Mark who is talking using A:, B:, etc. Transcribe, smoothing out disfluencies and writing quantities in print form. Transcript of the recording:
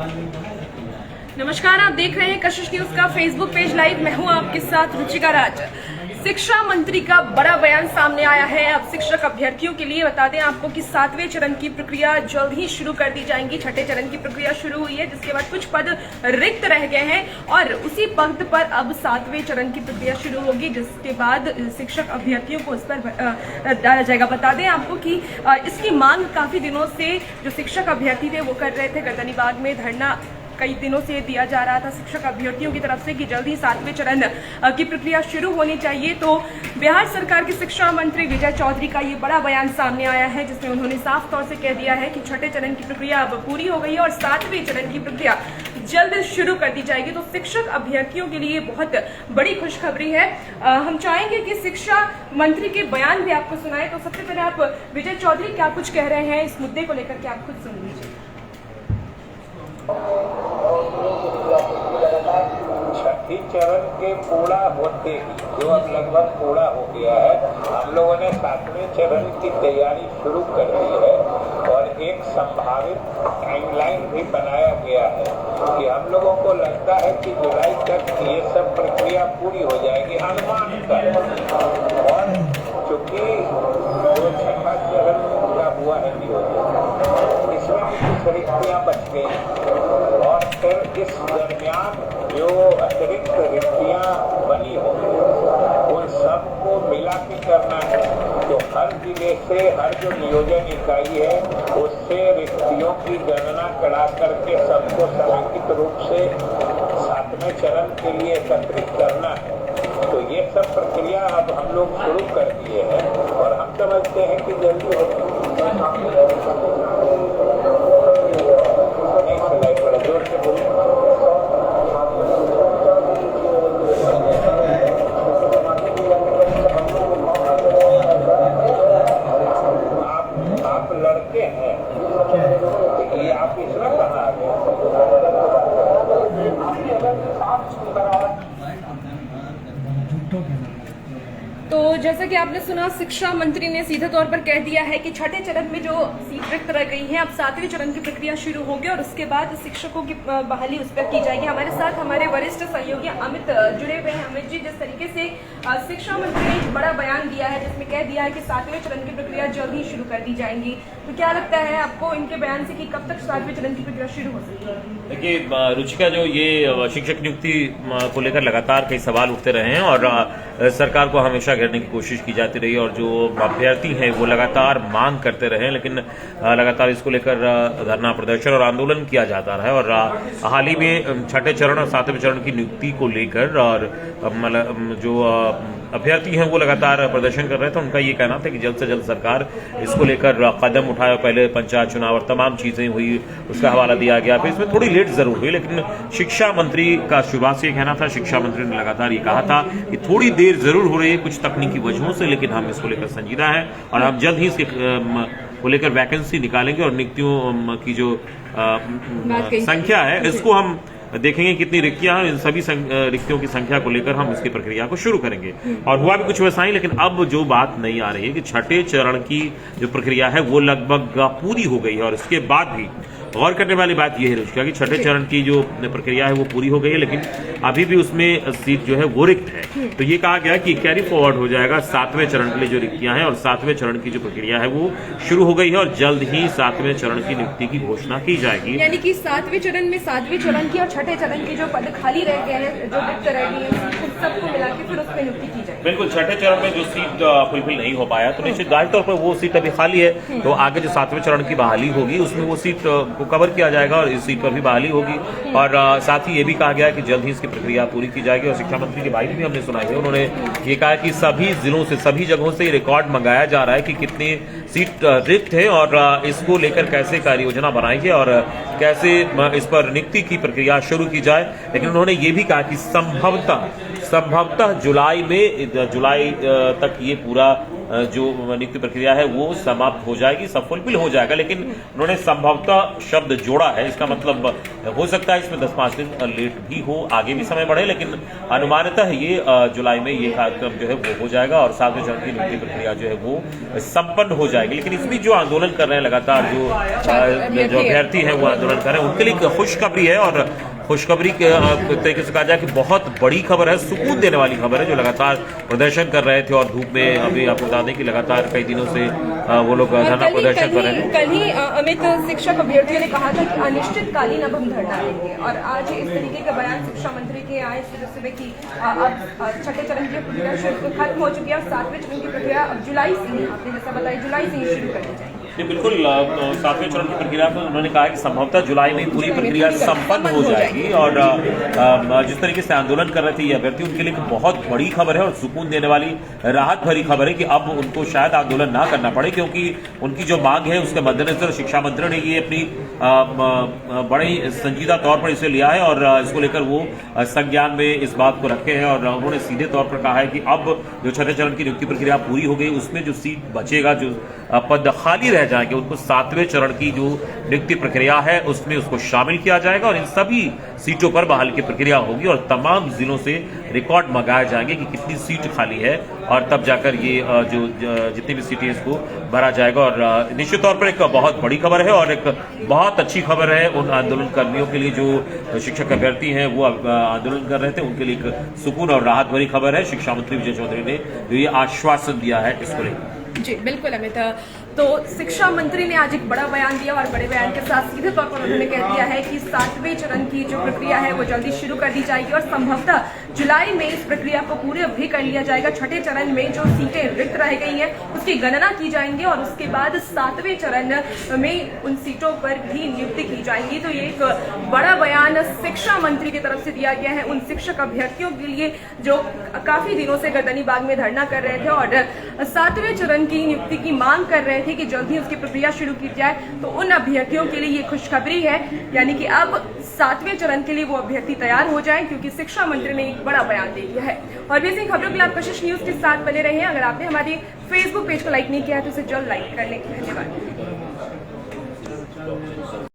A: नमस्कार, आप देख रहे हैं कशिश न्यूज का फेसबुक पेज लाइव। मैं हूं आपके साथ रुचिका राज। शिक्षा मंत्री का बड़ा बयान सामने आया है। अब शिक्षक अभ्यर्थियों के लिए बता दें आपको कि 7वें चरण की प्रक्रिया जल्द ही शुरू कर दी जाएंगी। 6ठे चरण की प्रक्रिया शुरू हुई है, जिसके बाद कुछ पद रिक्त रह गए हैं और उसी पद पर अब 7वें चरण की प्रक्रिया शुरू होगी, जिसके बाद शिक्षक अभ्यर्थियों को उस पर डाला जाएगा। बता दें आपको कि इसकी मांग काफी दिनों से जो शिक्षक अभ्यर्थी थे वो कर रहे थे। गर्दनीबाग में धरना कई दिनों से दिया जा रहा था शिक्षक अभ्यर्थियों की तरफ से कि जल्द ही 7वें चरण की प्रक्रिया शुरू होनी चाहिए। तो बिहार सरकार के शिक्षा मंत्री विजय चौधरी का ये बड़ा बयान सामने आया है, जिसमें उन्होंने साफ तौर से कह दिया है कि 6ठे चरण की प्रक्रिया अब पूरी हो गई है और 7वें चरण की प्रक्रिया जल्द शुरू कर दी जाएगी। तो शिक्षक अभ्यर्थियों के लिए बहुत बड़ी खुशखबरी है। हम चाहेंगे कि शिक्षा मंत्री के बयान भी आपको सुनाए। तो सबसे पहले आप विजय चौधरी क्या कुछ कह रहे हैं इस मुद्दे को लेकर के आप खुद सुन लीजिए।
B: छठी चरण के पूरा होते ही, जो अब लगभग पूरा हो गया है, हम लोगों ने 7वें चरण की तैयारी शुरू कर दी है और एक संभावित टाइमलाइन भी बनाया गया है कि हम लोगों को लगता है कि जुलाई तक ये सब प्रक्रिया पूरी हो जाएगी अनुमान कर। और चूंकि जो छठा चरण का हुआ है नियोजन, इसमें कुछ रिक्तियां बच गई और फिर इस दरमियान जो अतिरिक्त रिक्तियां बनी होंगी उन सबको मिला के करना है। तो हर जिले से हर जो नियोजन इकाई है उससे रिक्तियों की गणना करा करके सबको समेकित रूप से 7वें चरण के लिए एकत्रित करना है। तो ये सब प्रक्रिया अब हम लोग शुरू कर दिए हैं और हम समझते हैं कि जल्दी होगी। जोर से बोलिए। आप लड़के हैं, ये आप इसमें कहाँ आ गए?
A: तो जैसा कि आपने सुना, शिक्षा मंत्री ने सीधे तौर पर कह दिया है कि 6ठे चरण में जो सीट रिक्त रह गई है अब 7वें चरण की प्रक्रिया शुरू होगी और उसके बाद शिक्षकों की बहाली उस पर की जाएगी। हमारे साथ हमारे वरिष्ठ सहयोगी अमित जुड़े हुए हैं। अमित जी, जिस तरीके से शिक्षा मंत्री ने एक बड़ा बयान दिया है जिसमें कह दिया है कि 7वें चरण की प्रक्रिया जल्द ही शुरू कर दी जाएंगी, तो क्या लगता है आपको इनके बयान से कि कब तक 7वें चरण की प्रक्रिया शुरू हो सकती है?
C: देखिए रुचिका, जो ये शिक्षक नियुक्ति को लेकर लगातार कई सवाल उठते रहे हैं और सरकार को हमेशा घेरने की कोशिश की जाती रही और जो अभ्यर्थी हैं वो लगातार मांग करते रहे, लेकिन लगातार इसको लेकर धरना प्रदर्शन और आंदोलन किया जाता रहा। और हाल ही में 6ठे चरण और 7वें चरण की नियुक्ति को लेकर और जो अभ्यर्थी हैं वो लगातार प्रदर्शन कर रहे थे। उनका ये कहना था कि जल्द से जल्द सरकार इसको लेकर कदम उठाए। पहले पंचायत चुनाव और तमाम चीजें हुई, उसका हवाला दिया गया, फिर इसमें थोड़ी लेट जरूर हुई, लेकिन शिक्षा मंत्री का शुरुआत से ये कहना था, शिक्षा मंत्री ने लगातार ये कहा था कि थोड़ी देर जरूर हो रही है कुछ तकनीकी वजहों से, लेकिन हम इसको लेकर संजीदा है और हम जल्द ही इसके को लेकर वैकेंसी निकालेंगे और नियुक्तियों की जो संख्या है इसको हम देखेंगे कितनी रिक्तियां हैं। इन सभी रिक्तियों की संख्या को लेकर हम इसकी प्रक्रिया को शुरू करेंगे। और हुआ भी कुछ वैसा ही, लेकिन अब जो बात नहीं आ रही है कि 6ठे चरण की जो प्रक्रिया है वो लगभग पूरी हो गई है और इसके बाद भी गौर करने वाली बात यह है रुचिका कि 6ठे चरण की जो प्रक्रिया है वो पूरी हो गई है, लेकिन अभी भी उसमें सीट जो है वो रिक्त है। तो ये कहा गया कि कैरी फॉरवर्ड हो जाएगा 7वें चरण के लिए जो रिक्तियां हैं और 7वें चरण की जो प्रक्रिया है वो शुरू हो गई है और जल्द ही 7वें चरण की नियुक्ति की घोषणा की जाएगी।
A: यानी कि 7वें चरण में 7वें चरण की और 6ठे चरण की जो पद खाली रह गए हैं, जो रिक्त रह गई है, सबको मिला के फिर उस पर नियुक्ति की जाएगी।
C: बिल्कुल, 6ठे चरण में जो सीट फुलफिल नहीं हो पाया तो निश्चित जाहिर तौर पर वो सीट अभी खाली है। तो आगे जो 7वें चरण की बहाली होगी उसमें वो सीट को कवर किया जाएगा और इस सीट पर भी बहाली होगी। और साथ ही ये भी कहा गया है कि जल्द ही इसकी प्रक्रिया पूरी की जाएगी। और शिक्षा मंत्री की बात भी हमने सुनाई है, उन्होंने ये कहा कि सभी जिलों से, सभी जगहों से रिकॉर्ड मंगाया जा रहा है कि कितनी सीट रिक्त है और इसको लेकर कैसे कार्य योजना बनाएंगे और कैसे इस पर नियुक्ति की प्रक्रिया शुरू की जाए। लेकिन उन्होंने ये भी कहा कि संभवतः जुलाई तक ये पूरा जो नियुक्ति प्रक्रिया है वो समाप्त हो जाएगी, सब फुलफिल हो जाएगा। लेकिन उन्होंने संभवतः शब्द जोड़ा है, इसका मतलब हो सकता है इसमें 10-5 दिन लेट भी हो, आगे भी समय बढ़े, लेकिन अनुमानतः ये जुलाई में ये कार्यक्रम जो है वो हो जाएगा और 7वें चरण की नियुक्ति प्रक्रिया जो है वो संपन्न हो जाएगी। लेकिन इसमें जो आंदोलन कर रहे हैं लगातार, जो अभ्यर्थी हैं वो आंदोलन कर रहे हैं, उनके लिए खुशखबरी है। और खुशखबरी के तरीके से कहा जाए कि बहुत बड़ी खबर है, सुकून देने वाली खबर है। जो लगातार प्रदर्शन कर रहे थे और धूप में, अभी आपको बता दें कि लगातार कई दिनों से वो लोग धरना प्रदर्शन कर रहे हैं।
A: कल ही अमित शिक्षक अभ्यर्थियों ने कहा था कि अनिश्चितकालीन अब हम धरना देंगे, और आज इस तरीके का बयान शिक्षा मंत्री के आए सुबह की अब छठे चरण की प्रक्रिया खत्म हो चुकी है, 7वें चरण की प्रक्रिया अब जुलाई से ही, आपने जैसा बताया, जुलाई से ही शुरू कर दी जाएगी।
C: बिल्कुल, 7वें चरण की प्रक्रिया में उन्होंने कहा कि संभवतः जुलाई में पूरी प्रक्रिया संपन्न हो जाएगी। और जिस तरीके से आंदोलन कर रहे थे ये अभ्यर्थी, उनके लिए बहुत बड़ी खबर है और सुकून देने वाली, राहत भरी खबर है कि अब उनको शायद आंदोलन ना करना पड़े, क्योंकि उनकी जो मांग है उसके मद्देनजर शिक्षा मंत्री ने ये अपनी बड़े संजीदा तौर पर इसे लिया है और इसको लेकर वो संज्ञान में इस बात को रखे हैं। और उन्होंने सीधे तौर पर कहा है कि अब जो छठे चरण की नियुक्ति प्रक्रिया पूरी हो गई, उसमें जो सीट बचेगा, जो पद खाली रह जाएंगे, उनको 7वें चरण की जो नियुक्ति प्रक्रिया है उसमें उसको शामिल किया जाएगा और इन सभी सीटों पर बहाली की प्रक्रिया होगी और तमाम जिलों से रिकॉर्ड मंगाए जाएंगे कि कितनी सीट खाली है और तब जाकर ये जो जितनी भी सीटें इसको भरा जाएगा। और निश्चित तौर पर एक बहुत बड़ी खबर है और एक बहुत अच्छी खबर है उन आंदोलन कर्मियों के लिए जो शिक्षक अभ्यर्थी हैं वो आंदोलन कर रहे थे, उनके लिए एक सुकून और राहत भरी खबर है। शिक्षा मंत्री विजय चौधरी ने जो ये आश्वासन दिया है इसको लेकर।
A: जी बिल्कुल अमित, तो शिक्षा मंत्री ने आज एक बड़ा बयान दिया और बड़े बयान के साथ सीधे तौर पर उन्होंने कह दिया है कि 7वें चरण की जो प्रक्रिया है वो जल्दी शुरू कर दी जाएगी और संभवतः जुलाई में इस प्रक्रिया को पूरे भी कर लिया जाएगा। छठे चरण में जो सीटें रिक्त रह गई हैं उसकी गणना की जाएंगी और उसके बाद 7वें चरण में उन सीटों पर भी नियुक्ति की जाएगी। तो ये एक बड़ा बयान शिक्षा मंत्री की तरफ से दिया गया है उन शिक्षक अभ्यर्थियों के लिए जो काफी दिनों से गर्दनीबाग में धरना कर रहे थे और 7वें चरण की नियुक्ति की मांग कर रहे थे कि जल्द ही उसकी प्रक्रिया शुरू की जाए। तो उन अभ्यर्थियों के लिए ये खुशखबरी है, यानी कि अब 7वें चरण के लिए वो अभ्यर्थी तैयार हो जाएं, क्योंकि शिक्षा मंत्री ने एक बड़ा बयान दे दिया है। और भी ऐसी खबरों के लिए आप कशिश न्यूज के साथ बने रहे हैं। अगर आपने हमारे फेसबुक पेज को लाइक नहीं किया है तो उसे जल्द लाइक कर लें। धन्यवाद।